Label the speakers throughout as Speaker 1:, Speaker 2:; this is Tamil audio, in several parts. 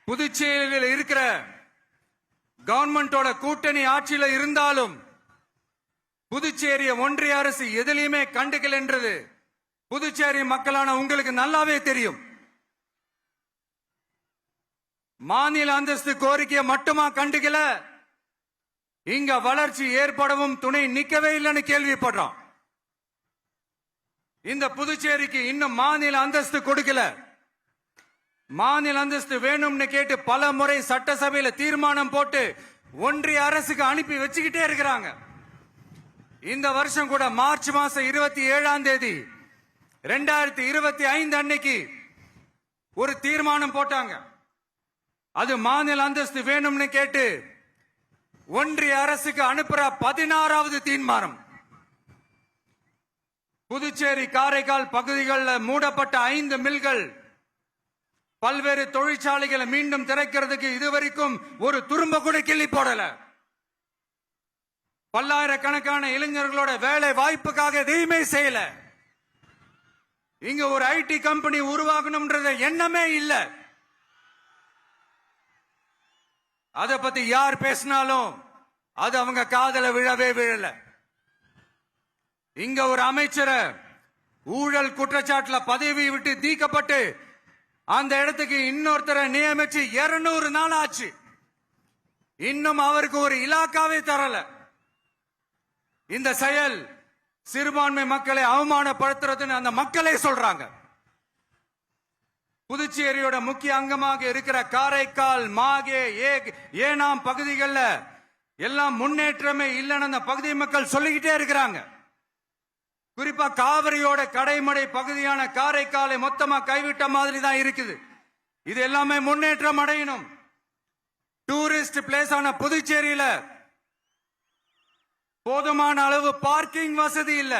Speaker 1: புதுச்சேரியில் இருக்கிற கவர்மெண்டோட கூட்டணி ஆட்சியில இருந்தாலும் புதுச்சேரிய ஒன்றிய அரசு எதிலையுமே கண்டுக்கல என்றது புதுச்சேரி மக்களான உங்களுக்கு நல்லாவே தெரியும். மாநில அந்தஸ்து கோரிக்கையை மட்டுமா கண்டுக்கல, இங்க வளர்ச்சி ஏற்படவும் துணை நிக்கவே இல்லைன்னு கேள்விப்படுறோம். இந்த புதுச்சேரிக்கு இன்னும் மாநில அந்தஸ்து கொடுக்கல. மாநில அந்தஸ்து வேணும்னு கேட்டு பல முறை சட்டசபையில தீர்மானம் போட்டு ஒன்றிய அரசுக்கு அனுப்பி வச்சுக்கிட்டே இருக்கிறாங்க. இந்த வருஷம் கூட மார்ச் மாசம் 27ஆம் தேதி 2025 அன்னைக்கு ஒரு தீர்மானம் போட்டாங்க. அது மாநில அந்தஸ்து வேணும்னு கேட்டு ஒன்றிய அரசுக்கு அனுப்புற 16வது தீர்மானம். புதுச்சேரி காரைக்கால் பகுதிகளில் மூடப்பட்ட 5 மில்கள், பல்வேறு தொழிற்சாலைகளை மீண்டும் திறக்கிறதுக்கு இதுவரைக்கும் ஒரு துரும்ப கூட கிள்ளி போடல. பல்லாயிரக்கணக்கான இளைஞர்களோட வேலை வாய்ப்புக்காக எதையுமே செய்யல. இங்க ஒரு ஐடி கம்பெனி உருவாகணும்ன்றது எண்ணமே இல்ல. அத பத்தி யார் பேசினாலும் அது அவங்க காதல விழவே விழல. இங்க ஒரு அமைச்சரை ஊழல் குற்றச்சாட்டுல பதவி விட்டு நீக்கப்பட்டு அந்த இடத்துக்கு இன்னொருத்தரை நியமிச்சு 200 நாள் ஆச்சு. இன்னும் அவருக்கு ஒரு இலாக்காவே தரல. இந்த செயல் சிறுபான்மை மக்களை அவமானப்படுத்துறதுன்னு அந்த மக்களே சொல்றாங்க. புதுச்சேரியோட முக்கிய அங்கமாக இருக்கிற காரைக்கால், மாகே, ஏனாம் பகுதிகளில் எல்லாம் முன்னேற்றமே இல்லைன்னு அந்த பகுதி மக்கள் சொல்லிக்கிட்டே இருக்கிறாங்க. குறிப்பா காவிரியோட கடைமடை பகுதியான காரைக்காலை மொத்தமா கைவிட்ட மாதிரி தான் இருக்குது. இது எல்லாமே முன்னேற்றம் அடையணும். டூரிஸ்ட் பிளேஸ் ஆன புதுச்சேரியில போதுமான அளவு பார்க்கிங் வசதி இல்ல,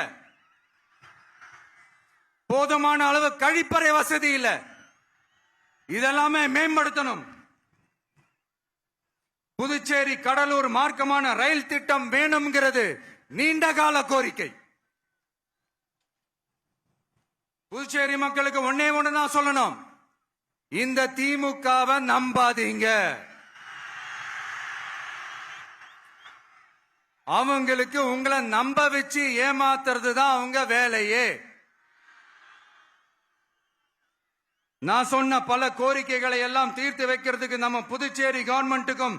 Speaker 1: போதுமான அளவு கழிப்பறை வசதி இல்ல. இதெல்லாமே மேம்படுத்தணும். புதுச்சேரி கடலூர் மார்க்கமான ரயில் திட்டம் வேணும்ங்கிறது நீண்ட கால கோரிக்கை. புதுச்சேரி மக்களுக்கு ஒன்னே ஒண்ணுதான் சொல்லணும், இந்த திமுகவை நம்பாதீங்க. அவங்களுக்கு உங்களை நம்ப வச்சு ஏமாத்துறது தான் அவங்க வேலையே. நான் சொன்ன பல கோரிக்கைகளை எல்லாம் தீர்த்து வைக்கிறதுக்கு நம்ம புதுச்சேரி கவர்மெண்ட்டுக்கும்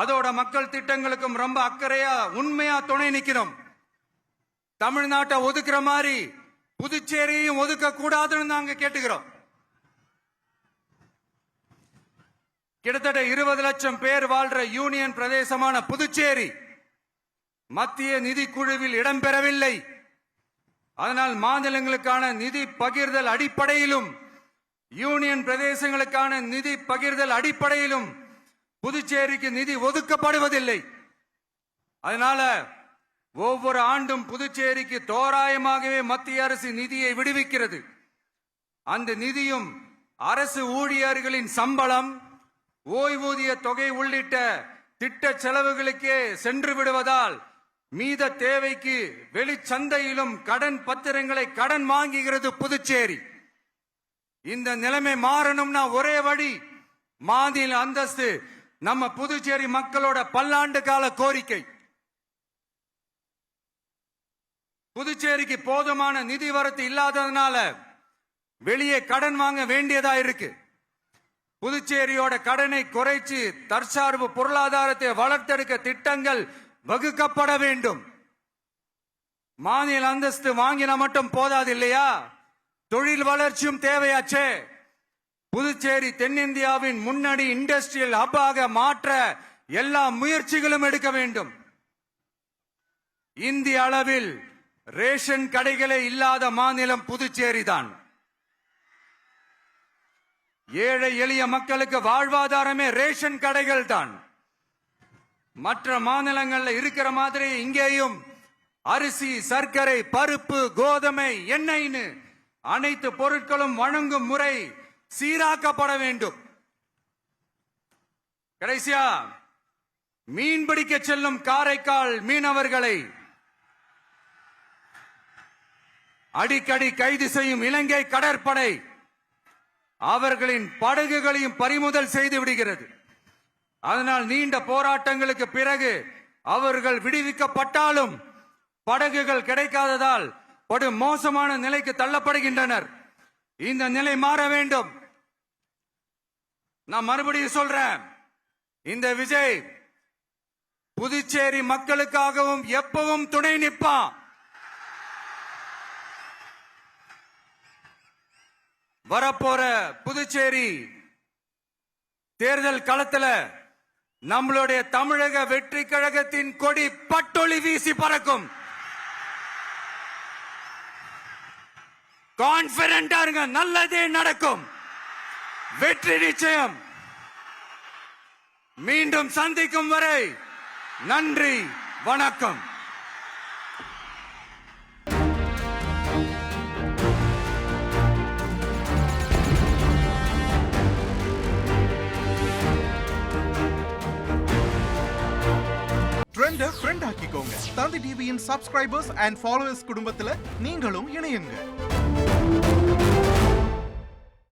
Speaker 1: அதோட மக்கள் திட்டங்களுக்கும் ரொம்ப அக்கறையா உண்மையா துணை நிக்கணும். தமிழ்நாட்டை ஒதுக்குற மாதிரி புதுச்சேரியும் ஒதுக்க கூடாதுன்னு நாங்க கேட்டுக்கிறோம். கிட்டத்தட்ட 20 லட்சம் பேர் வாழ்ற யூனியன் பிரதேசமான புதுச்சேரி மத்திய நிதி குழுவில் இடம்பெறவில்லை. அதனால் மாநிலங்களுக்கான நிதி பகிர்தல் அடிப்படையிலும் யூனியன் பிரதேசங்களுக்கான நிதி பகிர்தல் அடிப்படையிலும் புதுச்சேரிக்கு நிதி ஒதுக்கப்படுவதில்லை. அதனால ஒவ்வொரு ஆண்டும் புதுச்சேரிக்கு தோராயமாகவே மத்திய அரசு நிதியை விடுவிக்கிறது. அந்த நிதியும் அரசு ஊழியர்களின் சம்பளம், ஓய்வூதிய தொகை உள்ளிட்ட திட்ட செலவுகளுக்கே சென்று விடுவதால் மீத தேவைக்கு வெளிச்சந்தையிலும் கடன் பத்திரங்களை கடன் வாங்குகிறது புதுச்சேரி. இந்த நிலைமை மாறணும்னா ஒரே வழி, மாநில அந்தஸ்து நம்ம புதுச்சேரி மக்களோட பல்லாண்டு கால கோரிக்கை. புதுச்சேரிக்கு போதுமான நிதி வரத்து இல்லாததுனால வெளியே கடன் வாங்க வேண்டியதா இருக்கு. புதுச்சேரியோட கடனை குறைச்சு தற்சார்பு பொருளாதாரத்தை வளர்த்தெடுக்க திட்டங்கள் வகுக்கப்பட வேண்டும். மாநில அந்தஸ்து வாங்கினா மட்டும் போதாது இல்லையா, தொழில் வளர்ச்சியும் தேவையாச்சே. புதுச்சேரி தென்னிந்தியாவின் முன்னணி இண்டஸ்ட்ரியல் ஹப்பாக மாற்ற எல்லா முயற்சிகளும் எடுக்க வேண்டும். இந்திய அளவில் ரேஷன் கடைகளே இல்லாத மாநிலம் புதுச்சேரி தான். ஏழை எளிய மக்களுக்கு வாழ்வாதாரமே ரேஷன் கடைகள் தான். மற்ற மாநிலங்கள்ல இருக்கிற மாதிரி இங்கேயும் அரிசி, சர்க்கரை, பருப்பு, கோதுமை, எண்ணெய்னு அனைத்து பொருட்களும் வழங்கும் முறை சீராக்கப்பட வேண்டும். கடைசியா மீன்பிடிக்க செல்லும் காரைக்கால் மீனவர்களை அடிக்கடி கைது செய்யும் இலங்கை கடற்படை அவர்களின் படகுகளையும் பறிமுதல் செய்து விடுகிறது. அதனால் நீண்ட போராட்டங்களுக்கு பிறகு அவர்கள் விடுவிக்கப்பட்டாலும் படகுகள் கிடைக்காததால் படு மோசமான நிலைக்கு தள்ளப்படுகின்றனர். இந்த நிலை மாற வேண்டும். நான் மறுபடியும் சொல்றேன், இந்த விஜய் புதுச்சேரி மக்களுக்காகவும் எப்பவும் துணை நிற்பான். வரப்போற புதுச்சேரி தேர்தல் களத்துல நம்மளுடைய தமிழக வெற்றி கழகத்தின் கொடி பட்டொளி வீசி பறக்கும். கான்பிடண்டா இருங்க, நல்லதே நடக்கும். வெற்றி நிச்சயம். மீண்டும் சந்திக்கும் வரை நன்றி, வணக்கம்.
Speaker 2: ட்ரெண்ட ஃப்ரெண்ட் ஆக்கிக்கோங்க. தந்தி டிவியின் சப்ஸ்கிரைபர்ஸ் அண்ட் ஃபாலோவர்ஸ் குடும்பத்துல நீங்களும் இணையுங்க.